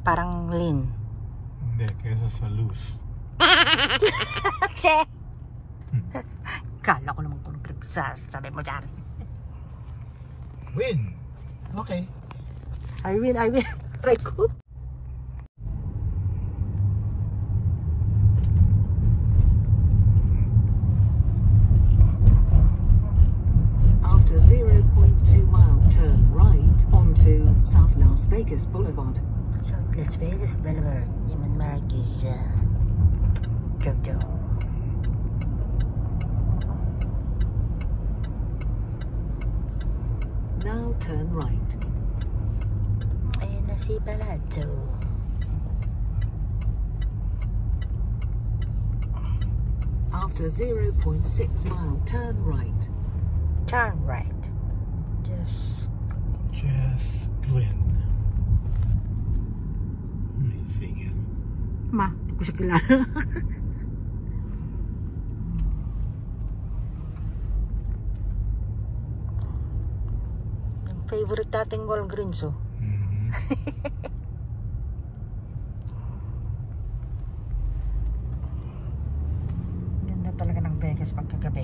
Parang lean. Hindi, kesa sa loose. Che! Kala ko naman kung sabi mo dyan. Win! Okay. I win. Try ko. After 0.2 mile, turn right onto South Las Vegas Boulevard. So, Las Vegas Boulevard. Neiman Marcus. Jojo. Now turn right. Ayun na si Palazzo. After 0.6 mile, turn right. Turn right. Just Glenn. Sige. Ma, hindi ko siya kilala. Yung favorite nating Walgreens, oh. Ganda talaga ng Vegas pagkagabi.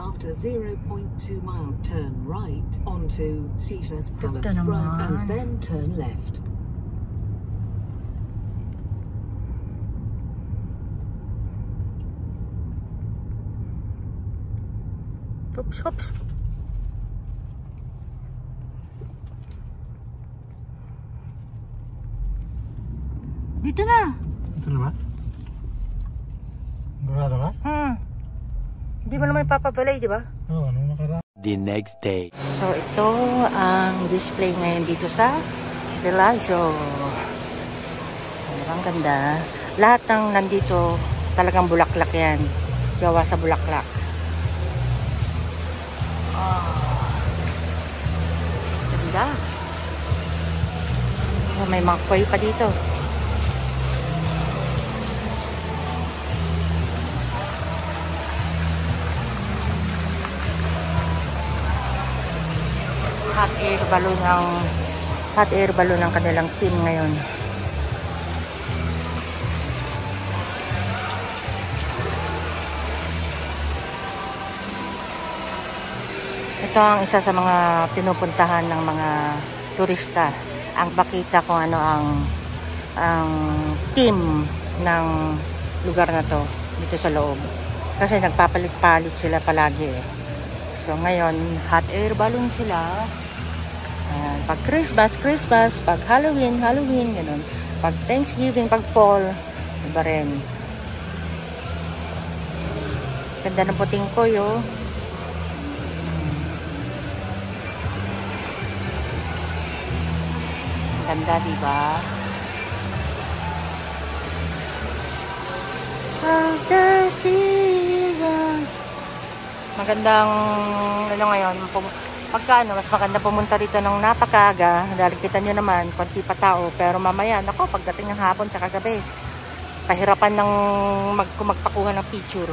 After 0.2 mile, turn right onto Caesars Palace Ganda Road naman. and then turn left. Oops. Dito na. Ito na ba? Sigurado ka? Hindi mo naman ipapabalik, di ba? Oo, anong nakaraan? The next day. So, ito ang display ngayon dito sa Bellagio. Ang ganda. Lahat ng nandito talagang bulaklak yan. Gawa sa bulaklak. Ganda. So, may mga koi pa dito. hot air balloon ng kanilang team ngayon. Ito ang isa sa mga pinupuntahan ng mga turista, ang makita kung ano ang team ng lugar na to dito sa loob. Kasi nagpapalit-palit sila palagi eh. So ngayon, hot air balloon sila. Ayan, pag Christmas, pag Halloween, ganun. Pag Thanksgiving, pag fall, iba rin. Ganda ng puting koy, oh. Ganda, diba? Of the season. Magandang, ano ngayon, pagka mas maganda pumunta rito ng napakaga dahil kita nyo naman, konti pa tao, pero mamaya, nako, pagdating ng hapon tsaka gabi, pahirapan ng magpakuha ng picture.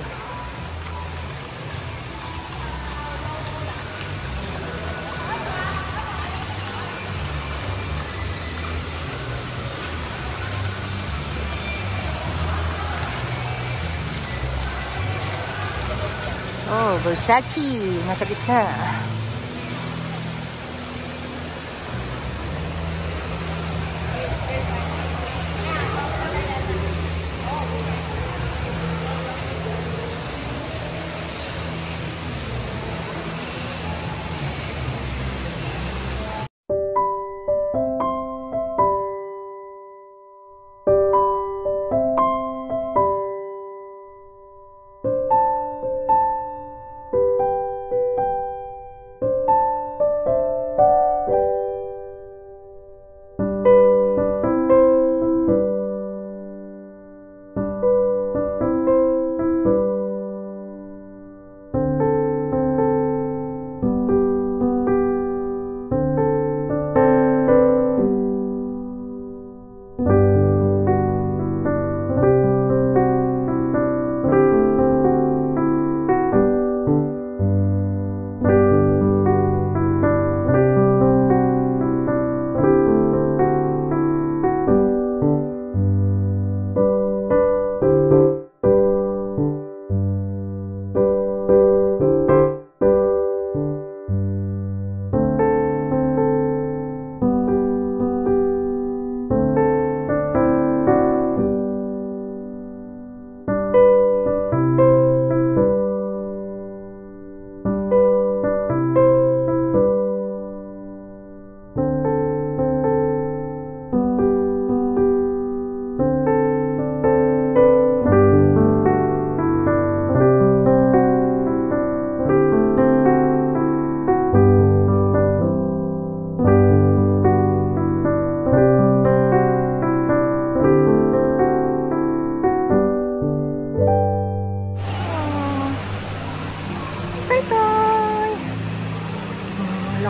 Oh, Versace, nasa gitna.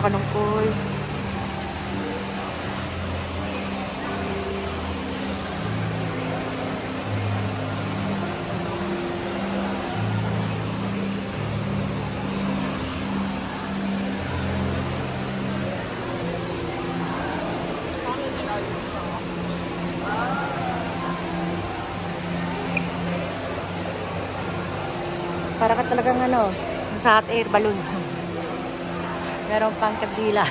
Kanungkoy. Para ka talagang ano, sa hot air balloon. Meron pang kagdila.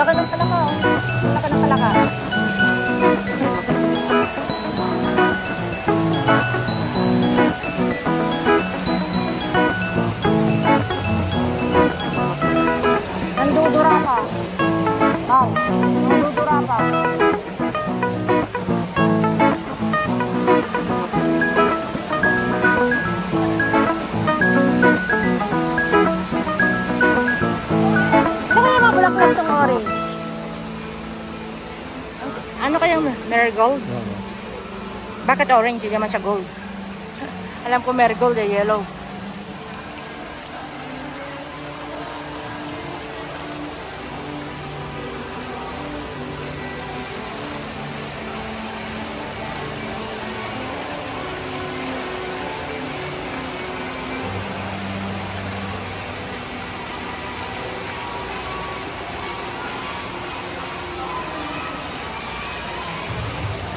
Laki ng palaka, oh. Laki ng palaka. Nandudura pa. Wow, nandudura pa. Bulaklak itong orange. Ano kayang marigold? Bakit orange? Hindi naman siya gold. Alam ko marigold ay yellow.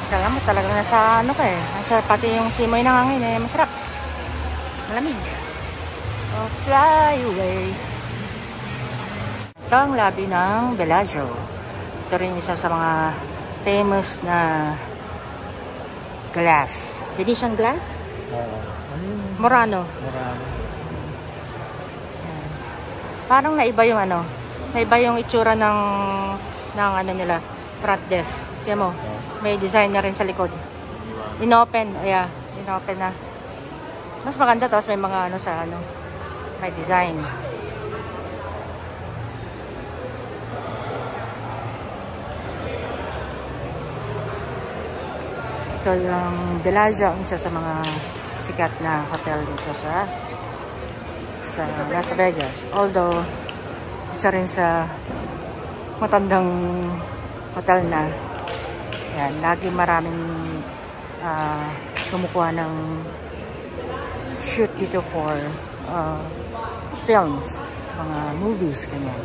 Kala mo talagang nasa ano ka eh. Nasa pati yung simoy ng hangin eh. Masarap. Malamig. Oh, fly away. Ito ang labi ng Bellagio. Ito rin isa sa mga famous na glass. Venetian glass? Murano. Parang naiba yung ano. Naiba yung itsura ng ano nila. Front desk. Tiyan mo. May design na rin sa likod. Inopen. Ayan. Inopen na. Mas maganda. Tapos may mga ano sa ano. May design. Ito yung Bellagio. Isa sa mga sikat na hotel dito sa Las Vegas. Although, isa rin sa matandang hotel na. Yan, lagi maraming kumukuha ng shoot dito for films, sa mga movies, ganyan.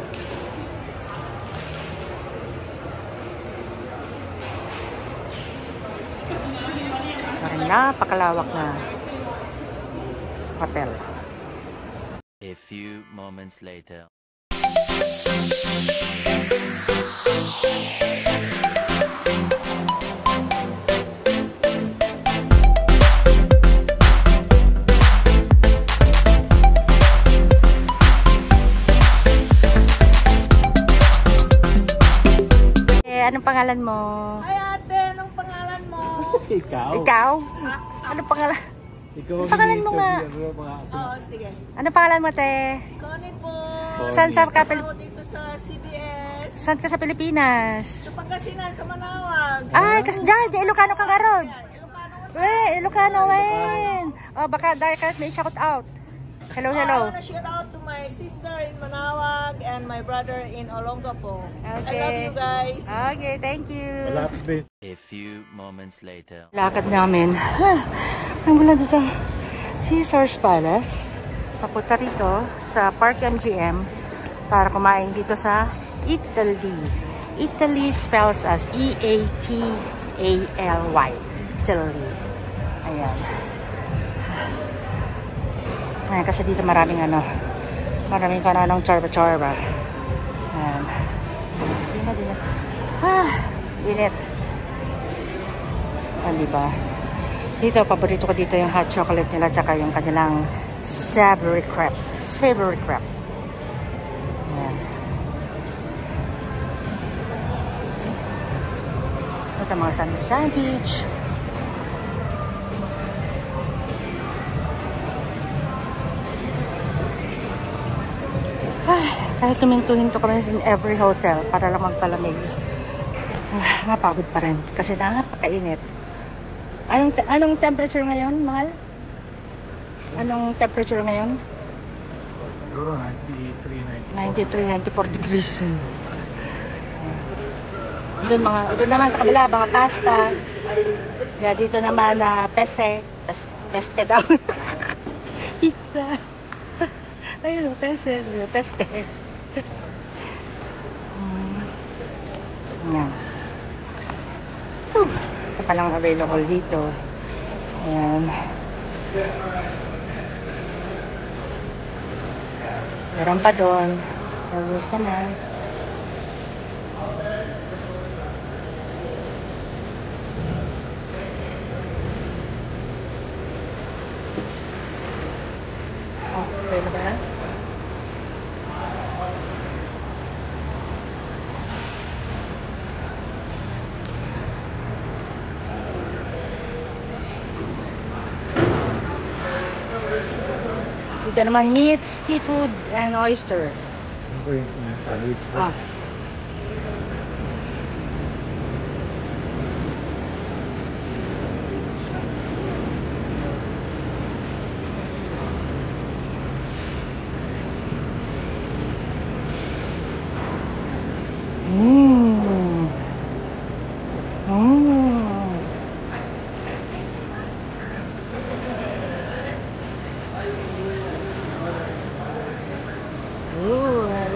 So, napakalawak na hotel. A few moments later. Anong pangalan mo? Ay ate, anong pangalan mo? Ikaw? Ikaw? Anong pangalan? Ikaw Anong pangalan mo nga? Oo, sige. Anong pangalan mo, te? Connie po. Saan sa ka? Ako dito sa CBS. Saan ka sa Pilipinas? Sa Pangasinan, sa Manawag. Ay, kasi dyan, Ilocano ka karon. Ilocano, wen. Oh, baka dahil ka may shout out. Hello, hello. I wanna shout out to my sister in Manawag and my brother in Olongapo. Okay. I love you guys. Okay, thank you. Malapit. A few moments later. Lakad namin. Ang mula doon sa Caesars Palace. Papunta rito sa Park MGM para kumain dito sa Italy. Italy spells as E-A-T-A-L-Y. Italy. Ayan. Ayan, kasi dito maraming kananong chorba-chorba. Ayan. Sino din? Init. Ayan, diba? Dito, paborito ko dito yung hot chocolate nila tsaka yung kanilang savory crepe. Savory crepe. Ayan. Ito mga sandwich. Kahit tumintuhin to kami in every hotel para lang magpalamig. Napagod pa rin kasi napakainit. Anong temperature ngayon, mahal? Anong temperature ngayon? Siguro 93, 94 degrees. Doon naman sa kabila, mga pasta. Yeah, dito naman peste daw. Pizza. Ayun, peste. Ayan. Ito palang available dito. Ayan. Meron pa doon. Nagos ka na. Okay na ba? Dito naman meat, seafood, and oyster.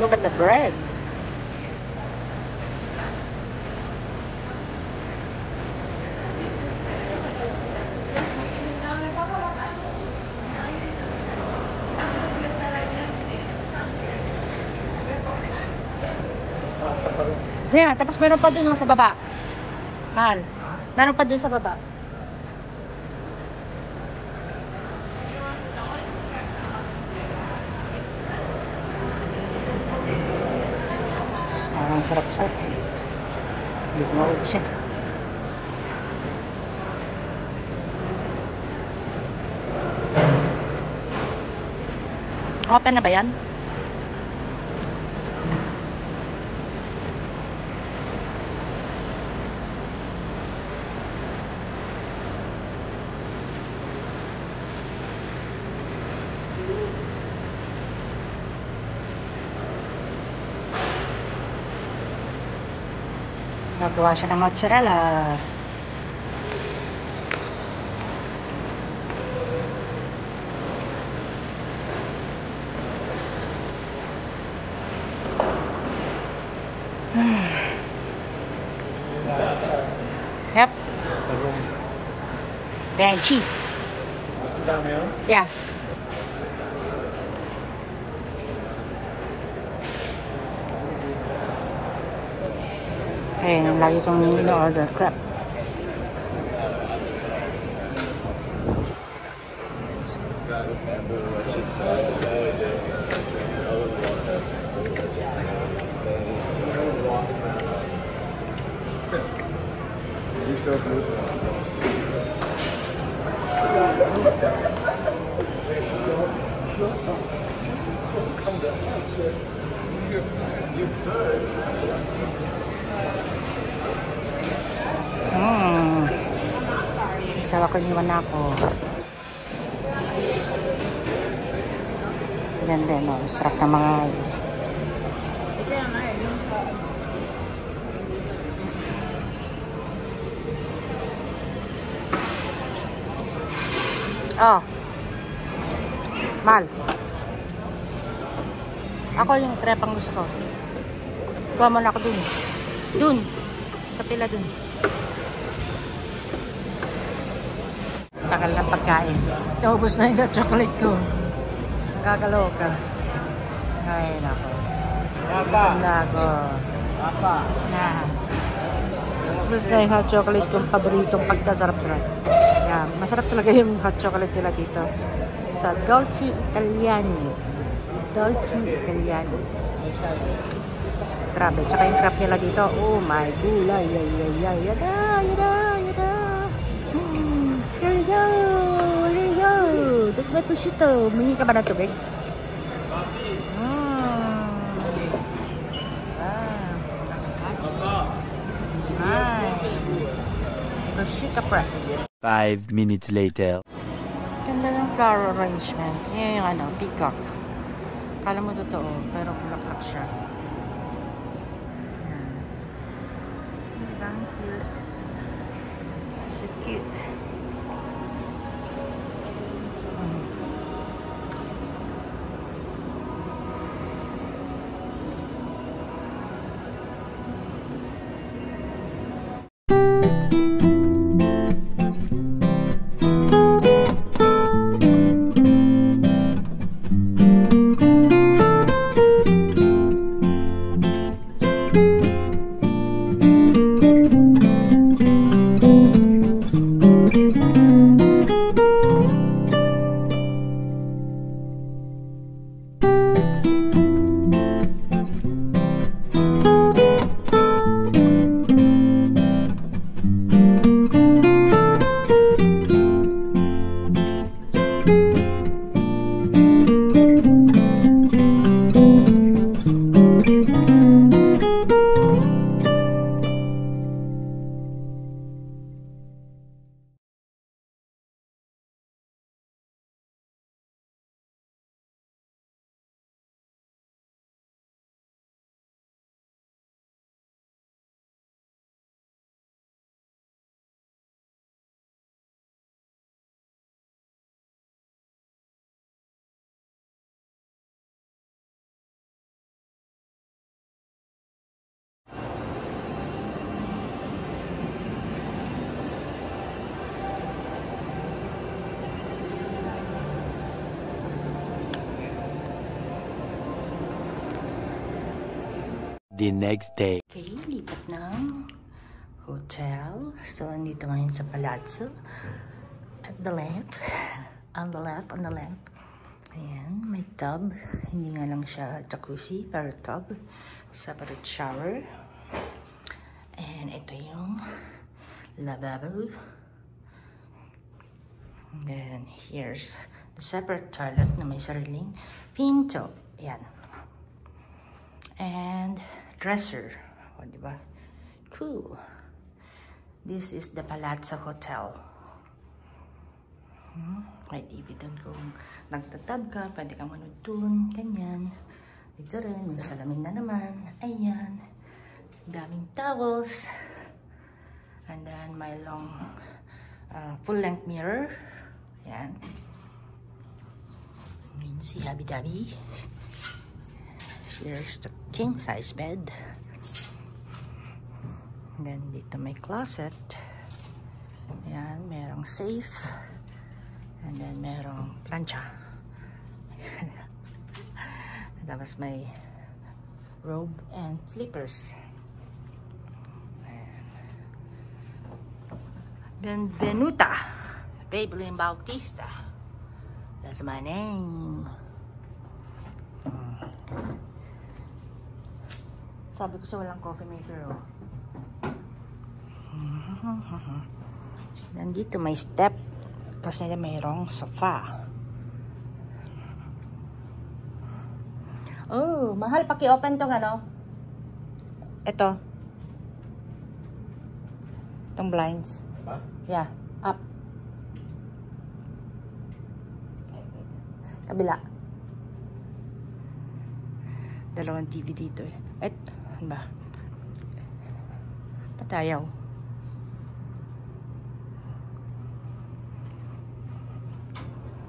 Look at the bread. Yeah, tapos meron pa dun sa baba. Mahal. Meron pa dun sa baba. Ang sarap-sarap. Hindi ko maubusin. Open na ba yan? Nagawa siya ng mozzarella. Yep. Benchy. Yeah. Ayun, lagi kong in-order crap. Sawa ko niwan ako. Ganda, no? Sarap ng mga oh. Mal. Ako yung crepang gusto ko. Kuha mo na ako dun. Dun. Sa pila dun. Takal na pagkain. Naubos na yung chocolate ko. Nakakaloka. Ay, nako. Gutom na ako. Ubus na. Ubus na yung hot chocolate kong paboritong pagkasarap-sarap. Yan. Masarap talaga yung hot chocolate nila dito. Sa Dolce Italiani. Dolce Italiani. Grabe. Tsaka yung crab nila dito. Oh my gulay. Yada, yada, yada. Here you go. Here you go. That's my prosciutto. Mingi ka ba ng tubig? Prosciutto prep. 5 minutes later. Ganda ng flower arrangement. Yan yung ano, peacock. Kala mo totoo, pero bulaklak siya. Yan. Cute. So cute. The next day. Okay, lipat ng hotel. So, andito ngayon sa Palazzo. At the left. On the left, on the left. Ayan, may tub. Hindi nga lang siya jacuzzi, pero tub. Separate shower. And ito yung lavabo. And then, here's the separate toilet na may sariling pinto. Ayan. And dresser. O, diba? Cool. This is the Palazzo Hotel. May TV dun kung nagtatab ka, pwede kang manood dun, ganyan. Dito rin, may salamin na naman. Ayan. Daming towels. And then, may long full-length mirror. Ayan. Yun si Habi Dabi. Here's the king-size bed. And then, dito may closet. Ayan, merong safe. And then, merong plancha. Tapos may robe and slippers. Benvenuta. Babylin Bautista. That's my name. Sabi ko sa walang coffee maker, oh. Nandito may step kasi mayroong sofa. Oh, mahal paki-open tong ano. Ito. Tong blinds. Ba? Yeah, up. Kabila. Dalawang TV dito eh. Ano ba? Patayaw.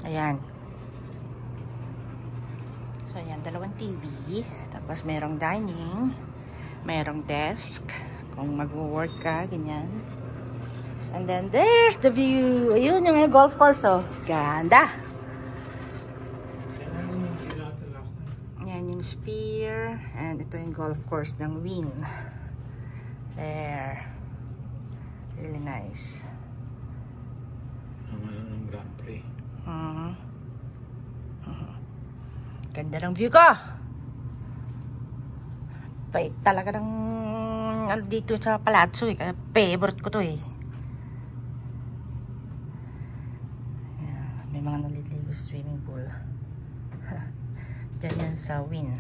Ayan. So, ayan. Dalawang TV. Tapos, merong dining. Merong desk kung mag-work ka, ganyan. And then there's the view. Ayun yung golf course, oh. Ganda. Yan yung Sphere. And ito yung golf course ng Wynn. There. Really nice. Ang Grand Prix. Ganda ng view ko. Talaga ng dito sa palazzo eh. Kaya favorite ko to eh. May mga naliligo sa swimming pool. Diyan yan sa Wynn.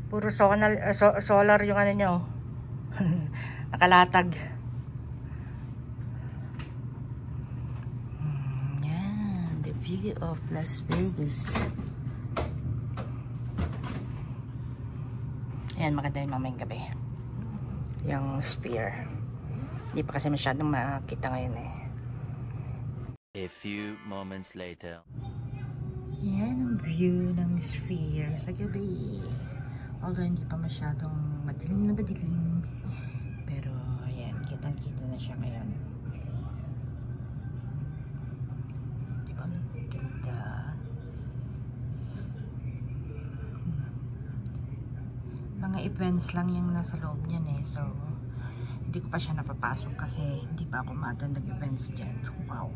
Puro solar yung ano nyo. Nakalatag. Yan. The view of Las Vegas. Yan, maganda yung mamayang gabi. Yung Sphere. Hindi pa kasi masyadong makita ngayon eh. A few moments later. Yan ang view ng Sphere sa gabi. Although hindi pa masyadong madilim na madilim. Pero ayan, kitang-kita na siya ngayon. Di ba? Ganda. Mga events lang yung nasa loob niyan eh. So, hindi ko pa siya napapasok kasi hindi pa ako ma-attend ng events dyan. Wow.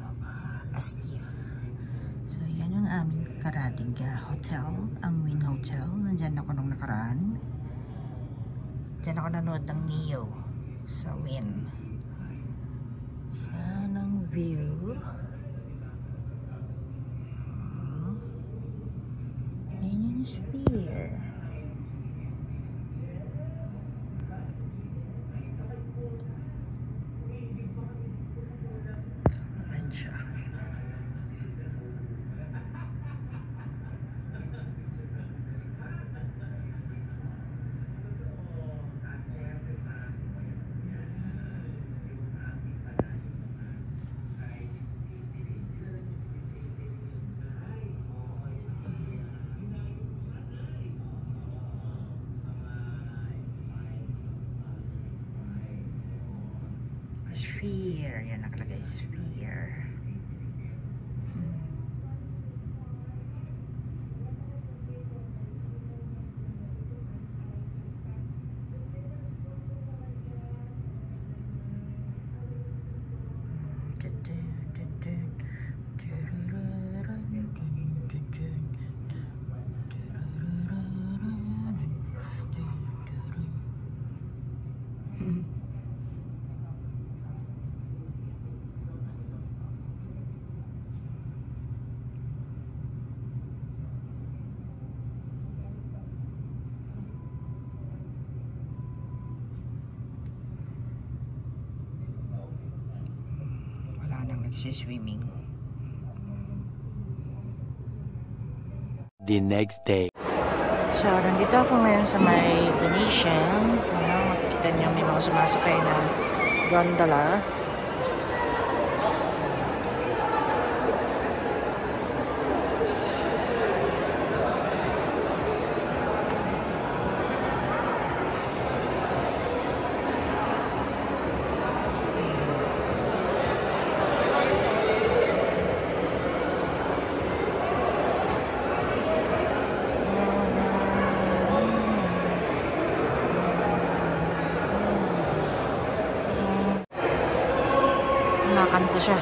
As if. So, yan yung aming karating hotel. Ang Wynn Hotel. Nandyan ako nung nakaraan. Diyan ako nanood ng Neo sa Wynn. Yan ang view. Yan yung Sphere. Sphere. Yan nakalagay. Sphere. Swimming. The next day. So, nandito ako ngayon sa may Venetian. Makikita niyo may mga sumasakay na gondola. Nakakanta siya.